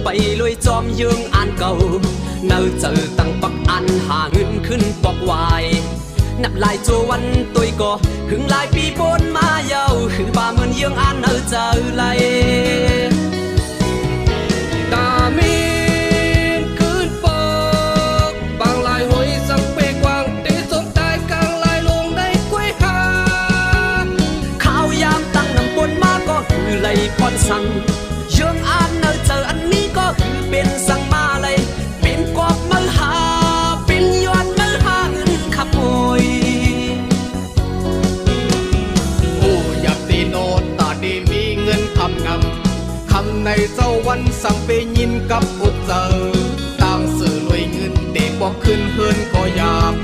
ไปลอยจอมยืงอ่านเก่าเนาเจอตั้งปักอันหาเงินขึ้นปอกวายนับลายโจวันตัวก็หึงลายปีปนมาเยาคือป่าเหมือนยืงอ่านเนาเจอไหลตามีนคืนปอกบางลายหวยสังเปกวางตีสมตายกลางลายลงได้กล้วยหาข้าวยามตั้งนำปนมาก็คือไหลพรสั่งยืงอ่านเนาเจออันนี้ก็คือเป็นสั่งมาเลยเป็นกอบมือหาเป็นยอดมือหาเงินขโมยโอ้อยากตีโนดตาดีมีเงินคำงำคำในเจ้าวันสั่งไปยินกับอุดเจอต่างสื่อรวยเงินเด็กบอกขึ้นเฮินก็ยาม